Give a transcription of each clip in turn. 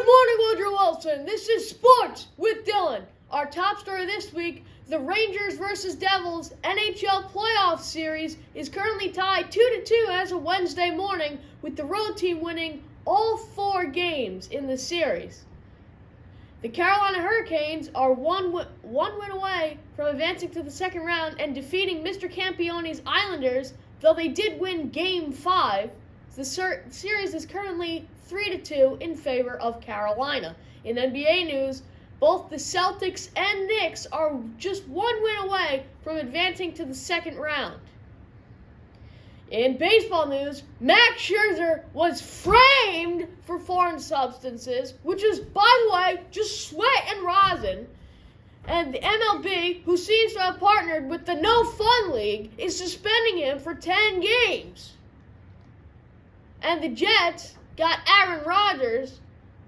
Good morning, Woodrow Wilson. This is Sports with Dylan. Our top story this week, the Rangers versus Devils NHL playoff series is currently tied 2-2 as of Wednesday morning, with the road team winning all 4 games in the series. The Carolina Hurricanes are one win away from advancing to the second round and defeating Mr. Campione's Islanders, though they did win Game 5. The series is currently 3-2 in favor of Carolina. In NBA news, both the Celtics and Knicks are just 1 win away from advancing to the second round. In baseball news, Max Scherzer was framed for foreign substances, which is, by the way, just sweat and rosin. And the MLB, who seems to have partnered with the No Fun League, is suspending him for 10 games. And the Jets got Aaron Rodgers,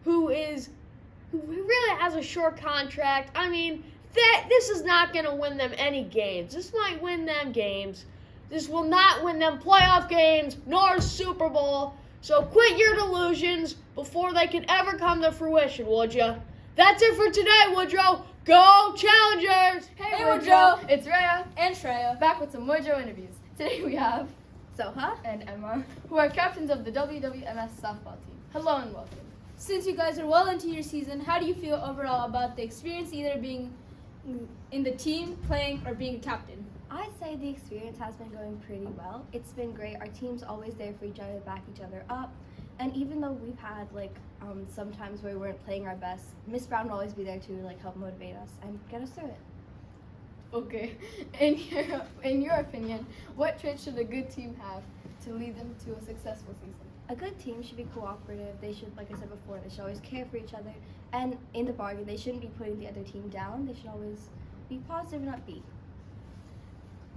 who really has a short contract. I mean, this is not going to win them any games. This might win them games. This will not win them playoff games, nor Super Bowl. So quit your delusions before they can ever come to fruition, would ya? That's it for today, Woodrow. Go Challengers! Hey Woodrow! It's Rhea and Shreya back with some Woodrow interviews. Today we have Soha and Emma, who are captains of the WWMS softball team. Hello and welcome. Since you guys are well into your season, how do you feel overall about the experience either being in the team, playing, or being a captain? I'd say the experience has been going pretty well. It's been great. Our team's always there for each other, back each other up. And even though we've had some times where we weren't playing our best, Miss Brown will always be there to help motivate us and get us through it. Okay. In your opinion, what traits should a good team have to lead them to a successful season? A good team should be cooperative. They should, like I said before, they should always care for each other. And in the bargain, they shouldn't be putting the other team down. They should always be positive and upbeat.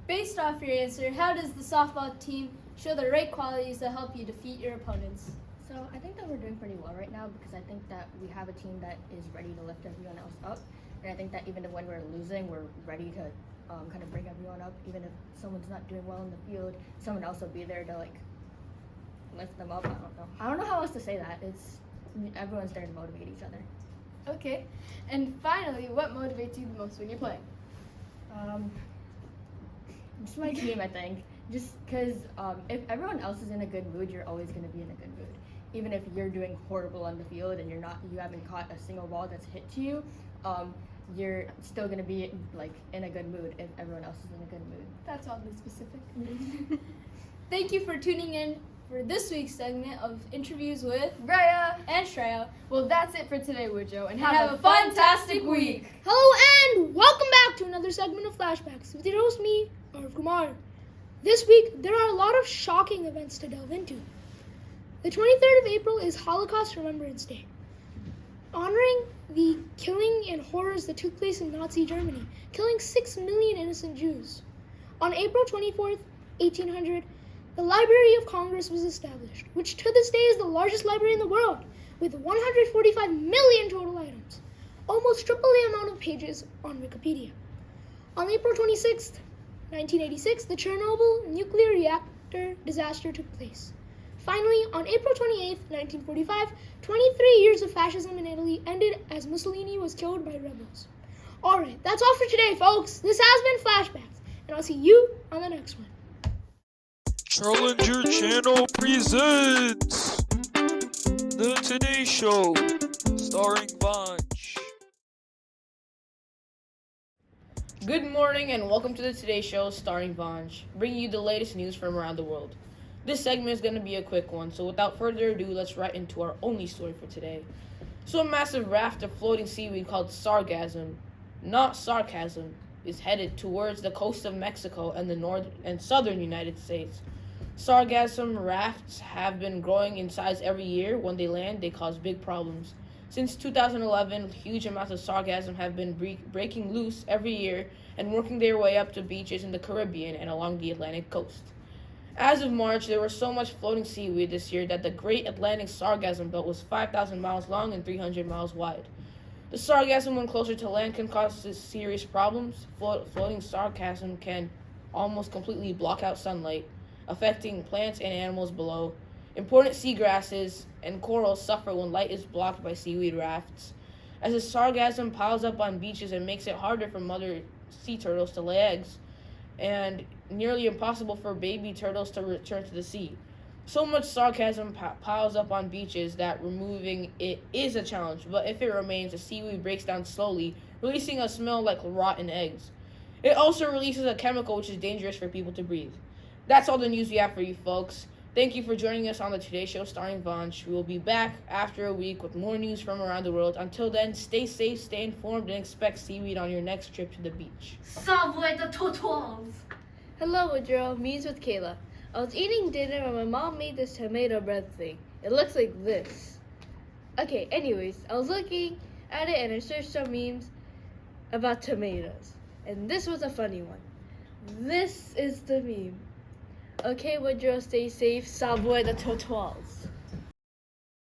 Based off your answer, how does the softball team show the right qualities to help you defeat your opponents? So I think that we're doing pretty well right now because I think that we have a team that is ready to lift everyone else up. And I think that even when we're losing, we're ready to kind of bring everyone up. Even if someone's not doing well in the field, someone else will be there to lift them up. I don't know how else to say that. Everyone's there to motivate each other. Okay. And finally, what motivates you the most when you're playing? Just my team, I think. Just because if everyone else is in a good mood, you're always going to be in a good mood. Even if you're doing horrible on the field and you haven't caught a single ball that's hit to you, you're still going to be in a good mood if everyone else is in a good mood. That's oddly specific. Thank you for tuning in for this week's segment of interviews with Rhea and Shreya. Well, that's it for today, Woodrow, and Have a fantastic week. Hello and welcome back to another segment of Flashbacks with your host, me, Arv Kumar. This week, there are a lot of shocking events to delve into. The 23rd of April is Holocaust Remembrance Day, honoring the killing and horrors that took place in Nazi Germany, killing 6 million innocent Jews. On April 24th, 1800, the Library of Congress was established, which to this day is the largest library in the world, with 145 million total items, almost triple the amount of pages on Wikipedia. On April 26th, 1986, the Chernobyl nuclear reactor disaster took place. Finally, on April 28th, 1945, 23 years of fascism in Italy ended as Mussolini was killed by rebels. Alright, that's all for today, folks. This has been Flashbacks, and I'll see you on the next one. Challenger Channel presents The Today Show, starring Vanch. Good morning and welcome to the Today Show starring Vanch, bringing you the latest news from around the world. This segment is going to be a quick one, so without further ado, let's right into our only story for today. So a massive raft of floating seaweed called sargassum, not sarcasm, is headed towards the coast of Mexico and the north and southern United States. Sargassum rafts have been growing in size every year. When they land, they cause big problems. Since 2011, huge amounts of sargassum have been breaking loose every year and working their way up to beaches in the Caribbean and along the Atlantic coast. As of March, there was so much floating seaweed this year that the Great Atlantic Sargassum Belt was 5,000 miles long and 300 miles wide. The sargassum, when closer to land, can cause serious problems. Floating sargassum can almost completely block out sunlight, affecting plants and animals below. Important seagrasses and corals suffer when light is blocked by seaweed rafts. As the sargassum piles up on beaches, it makes it harder for mother sea turtles to lay eggs, and nearly impossible for baby turtles to return to the sea. So much sargassum piles up on beaches that removing it is a challenge, but if it remains, the seaweed breaks down slowly, releasing a smell like rotten eggs. It also releases a chemical which is dangerous for people to breathe. That's all the news we have for you folks. Thank you for joining us on the Today Show starring Vanch. We will be back after a week with more news from around the world. Until then, stay safe, stay informed, and expect seaweed on your next trip to the beach. Subway the Totals. Hello, Woodrow. Me's with Kayla. I was eating dinner and my mom made this tomato bread thing. It looks like this. Okay, anyways, I was looking at it and I searched some memes about tomatoes. And this was a funny one. This is the meme. Okay, Woodrow, stay safe. Subway the Totals.